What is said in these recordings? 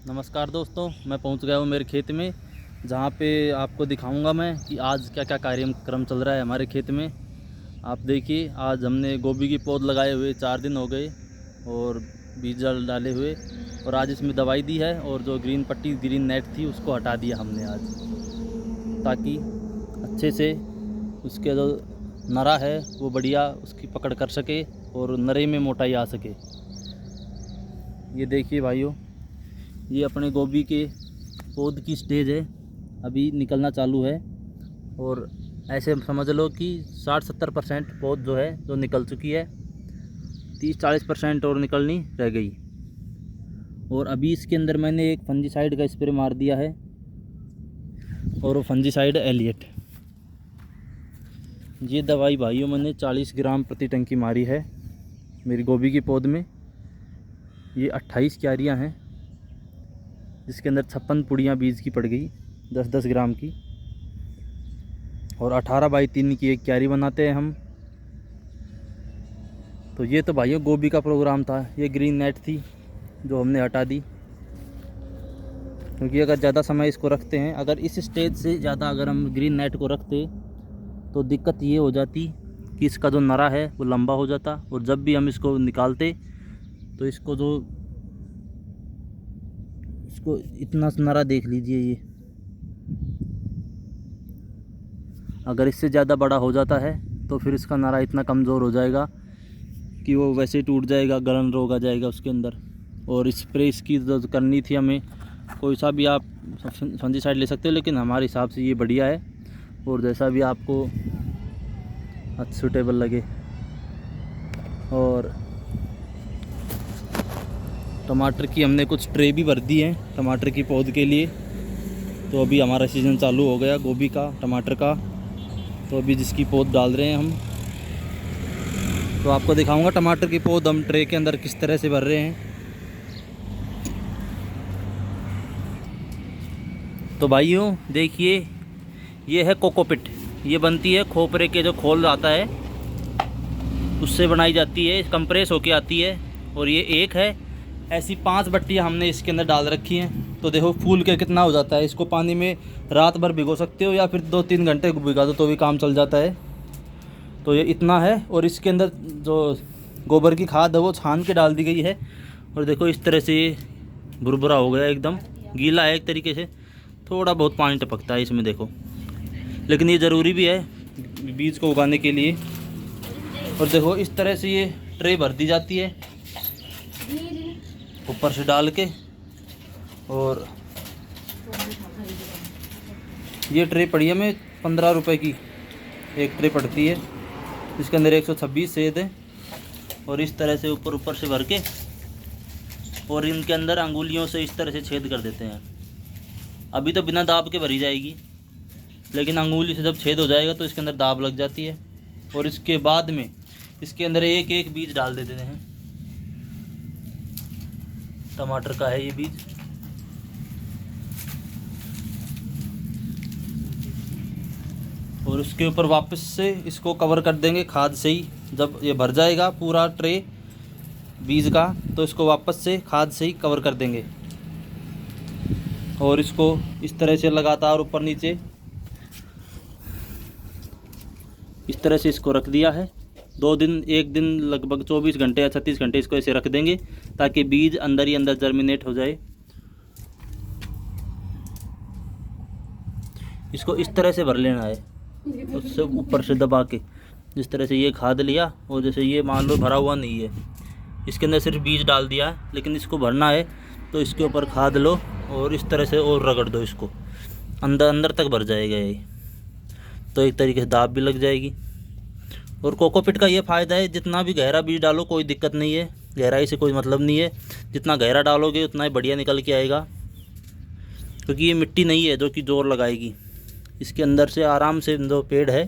नमस्कार दोस्तों, मैं पहुंच गया हूं मेरे खेत में, जहां पे आपको दिखाऊंगा मैं कि आज क्या क्या कार्यक्रम चल रहा है हमारे खेत में। आप देखिए, आज हमने गोभी की पौध लगाए हुए 4 दिन हो गए और बीज डाले हुए, और आज इसमें दवाई दी है और जो ग्रीन नेट थी उसको हटा दिया हमने आज, ताकि अच्छे से उसके जो नरा है वो बढ़िया उसकी पकड़ कर सके और नरे में मोटाई आ सके। ये देखिए भाइयों, ये अपने गोभी के पौध की स्टेज है, अभी निकलना चालू है। और ऐसे समझ लो कि 60-70% पौध जो है जो निकल चुकी है, 30-40% और निकलनी रह गई। और अभी इसके अंदर मैंने एक फंजीसाइड का स्प्रे मार दिया है, और वो फंजीसाइड एलियट। ये दवाई भाइयों मैंने 40 ग्राम प्रति टंकी मारी है मेरी गोभी की पौध में। ये 28 क्यारियाँ हैं, जिसके अंदर 56 पुड़ियाँ बीज की पड़ गई 10-10 ग्राम की, और 18x3 की एक क्यारी बनाते हैं हम। तो ये तो भाइयों गोभी का प्रोग्राम था। ये ग्रीन नेट थी जो हमने हटा दी, क्योंकि अगर ज़्यादा समय इसको रखते हैं, अगर इस स्टेज से ज़्यादा अगर हम ग्रीन नेट को रखते तो दिक्कत ये हो जाती कि इसका जो नरा है वो लंबा हो जाता, और जब भी हम इसको निकालते तो इसको इतना नरा देख लीजिए। ये अगर इससे ज़्यादा बड़ा हो जाता है तो फिर इसका नरा इतना कमज़ोर हो जाएगा कि वो वैसे ही टूट जाएगा, गलन रोग आ जाएगा उसके अंदर। और स्प्रे इसकी जो करनी थी हमें, कोई सा भी आप फंजीसाइड ले सकते हो, लेकिन हमारे हिसाब से ये बढ़िया है, और जैसा भी आपको सूटेबल लगे। और टमाटर की हमने कुछ ट्रे भी भर दी हैं टमाटर की पौध के लिए। तो अभी हमारा सीज़न चालू हो गया गोभी का, टमाटर का। तो अभी जिसकी पौध डाल रहे हैं हम, तो आपको दिखाऊंगा टमाटर की पौध हम ट्रे के अंदर किस तरह से भर रहे हैं। तो भाइयों देखिए, ये है कोकोपिट। ये बनती है खोपरे के जो खोल आता है उससे बनाई जाती है, कंप्रेस होके आती है। और ये एक है, ऐसी 5 बट्टियाँ हमने इसके अंदर डाल रखी हैं। तो देखो फूल के कितना हो जाता है। इसको पानी में रात भर भिगो सकते हो, या फिर 2-3 घंटे भिगा दो तो भी काम चल जाता है। तो ये इतना है, और इसके अंदर जो गोबर की खाद है वो छान के डाल दी गई है। और देखो इस तरह से ये भुरभुरा हो गया, एकदम गीला है एक तरीके से। थोड़ा बहुत पानी टपकता है इसमें देखो, लेकिन ये ज़रूरी भी है बीज को उगाने के लिए। और देखो इस तरह से ये ट्रे भर दी जाती है ऊपर से डाल के। और ये ट्रे पड़ी है हमें 15 रुपए की, एक ट्रे पड़ती है, इसके अंदर 126 सेब है। और इस तरह से ऊपर से भर के, और इनके अंदर अंगुलियों से इस तरह से छेद कर देते हैं। अभी तो बिना दाब के भरी जाएगी, लेकिन अंगुली से जब छेद हो जाएगा तो इसके अंदर दाब लग जाती है। और इसके बाद में इसके अंदर एक एक बीज डाल देते हैं। टमाटर का है ये बीज। और उसके ऊपर वापस से इसको कवर कर देंगे खाद से ही। जब ये भर जाएगा पूरा ट्रे बीज का, तो इसको वापस से खाद से ही कवर कर देंगे। और इसको इस तरह से लगातार ऊपर नीचे इस तरह से इसको रख दिया है 2 दिन, एक दिन लगभग 24 घंटे या 36 घंटे इसको ऐसे रख देंगे, ताकि बीज अंदर ही अंदर जर्मिनेट हो जाए। इसको इस तरह से भर लेना है, उससे ऊपर से दबा के। जिस तरह से ये खाद लिया, और जैसे ये मान लो भरा हुआ नहीं है, इसके अंदर सिर्फ बीज डाल दिया है, लेकिन इसको भरना है तो इसके ऊपर खाद लो और इस तरह से और रगड़ दो, इसको अंदर अंदर तक भर जाएगा ये। तो एक तरीके से दाब भी लग जाएगी। और कोकोपिट का ये फ़ायदा है, जितना भी गहरा बीज डालो कोई दिक्कत नहीं है, गहराई से कोई मतलब नहीं है। जितना गहरा डालोगे उतना ही बढ़िया निकल के आएगा, क्योंकि ये मिट्टी नहीं है जो कि जोर लगाएगी। इसके अंदर से आराम से जो पेड़ है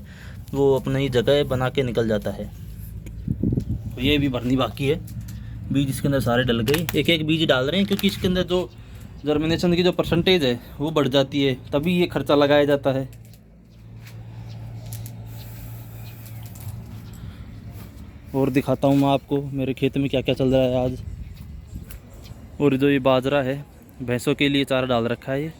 वो अपनी जगह बना के निकल जाता है। तो ये भी भरनी बाकी है। बीज इसके अंदर सारे डल गए, एक एक बीज डाल रहे हैं, क्योंकि इसके अंदर जो जर्मिनेशन की जो परसेंटेज है वो बढ़ जाती है, तभी ये खर्चा लगाया जाता है। और दिखाता हूँ मैं आपको मेरे खेत में क्या क्या चल रहा है आज। और जो ये बाजरा है भैंसों के लिए चारा डाल रखा है ये।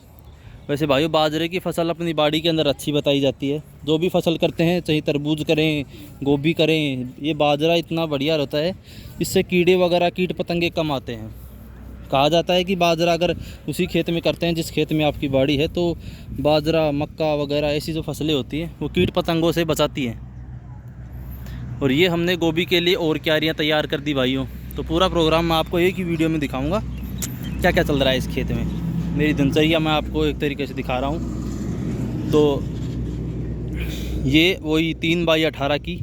वैसे भाइयों बाजरे की फसल अपनी बाड़ी के अंदर अच्छी बताई जाती है। जो भी फसल करते हैं, चाहे तरबूज करें, गोभी करें, ये बाजरा इतना बढ़िया रहता है। इससे कीड़े वगैरह, कीट पतंगे कम आते हैं। कहा जाता है कि बाजरा अगर उसी खेत में करते हैं जिस खेत में आपकी बाड़ी है, तो बाजरा, मक्का वगैरह ऐसी जो फसलें होती हैं वो कीट पतंगों से बचाती हैं। और ये हमने गोभी के लिए और क्यारियाँ तैयार कर दी भाइयों। तो पूरा प्रोग्राम मैं आपको एक ही वीडियो में दिखाऊंगा क्या क्या चल रहा है इस खेत में। मेरी दिनचर्या मैं आपको एक तरीके से दिखा रहा हूँ। तो ये वही 3x18 की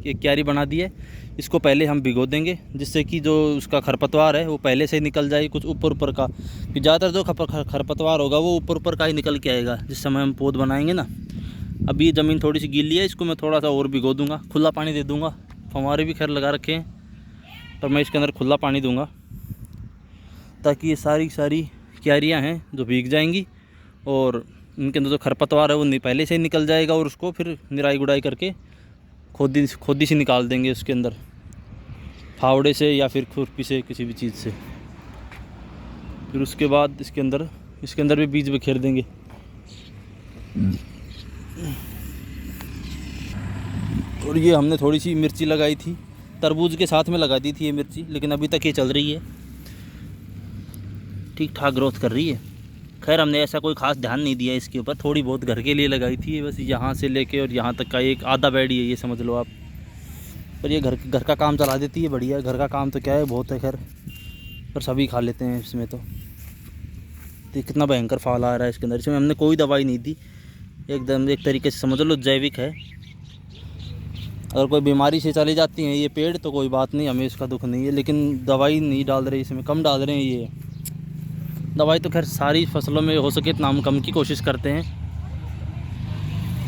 एक क्यारी बना दी है। इसको पहले हम भिगो देंगे, जिससे कि जो उसका खरपतवार है वो पहले से ही निकल जाए। कुछ ऊपर का, कि ज़्यादातर जो खरपतवार होगा वो ऊपर का ही निकल के आएगा जिस समय हम पौध बनाएंगे ना। अभी ज़मीन थोड़ी सी गीली है, इसको मैं थोड़ा सा और भिगो दूंगा, खुला पानी दे दूंगा। फव्वारे भी खैर लगा रखे हैं, पर मैं इसके अंदर खुला पानी दूंगा ताकि ये सारी क्यारियाँ हैं जो भीग जाएंगी और इनके अंदर जो खरपतवार है वो पहले से ही निकल जाएगा। और उसको फिर निराई गुड़ाई करके खोदी से निकाल देंगे उसके अंदर, फावड़े से या फिर खुरपी से, किसी भी चीज़ से। फिर उसके बाद इसके अंदर भी बीज बिखेर देंगे। और ये हमने थोड़ी सी मिर्ची लगाई थी, तरबूज के साथ में लगा दी थी ये मिर्ची, लेकिन अभी तक ये चल रही है, ठीक ठाक ग्रोथ कर रही है। खैर हमने ऐसा कोई ख़ास ध्यान नहीं दिया इसके ऊपर, थोड़ी बहुत घर के लिए लगाई थी बस। यहाँ से लेके और यहाँ तक का एक आधा बेड़ी है ये समझ लो आप। पर ये घर का काम चला देती है, बढ़िया। घर का काम तो क्या है, बहुत है खैर, पर सभी खा लेते हैं इसमें। तो कितना भयंकर फल आ रहा है इसके अंदर। इसमें हमने कोई दवाई नहीं दी, एकदम एक तरीके से समझ लो जैविक है। अगर कोई बीमारी से चली जाती हैं ये पेड़ तो कोई बात नहीं, हमें इसका दुख नहीं है, लेकिन दवाई नहीं डाल रहे इसमें, कम डाल रहे हैं ये दवाई। तो खैर सारी फसलों में हो सके इतना हम कम की कोशिश करते हैं,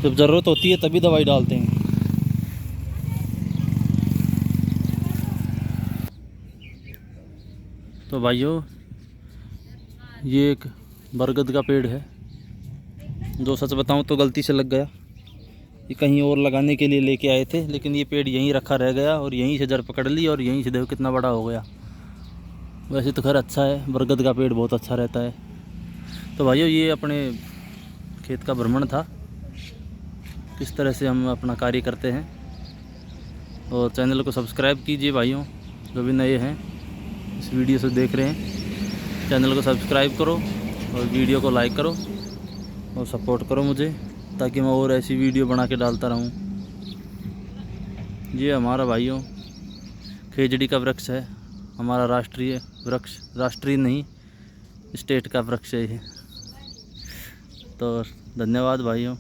जब ज़रूरत होती है तभी दवाई डालते हैं। तो भाइयों ये एक बरगद का पेड़ है, जो सच बताऊं तो गलती से लग गया। ये कहीं और लगाने के लिए लेके आए थे, लेकिन ये पेड़ यहीं रखा रह गया और यहीं से जड़ पकड़ ली और यहीं से देखो कितना बड़ा हो गया। वैसे तो खैर अच्छा है, बरगद का पेड़ बहुत अच्छा रहता है। तो भाइयों ये अपने खेत का भ्रमण था, किस तरह से हम अपना कार्य करते हैं। और चैनल को सब्सक्राइब कीजिए भाइयों, जो भी नए हैं इस वीडियो से देख रहे हैं। चैनल को सब्सक्राइब करो और वीडियो को लाइक करो और सपोर्ट करो मुझे, ताकि मैं और ऐसी वीडियो बना के डालता रहूं। ये हमारा भाइयों खेजड़ी का वृक्ष है, हमारा राष्ट्रीय वृक्ष, राष्ट्रीय नहीं स्टेट का वृक्ष है ये। तो धन्यवाद भाइयों।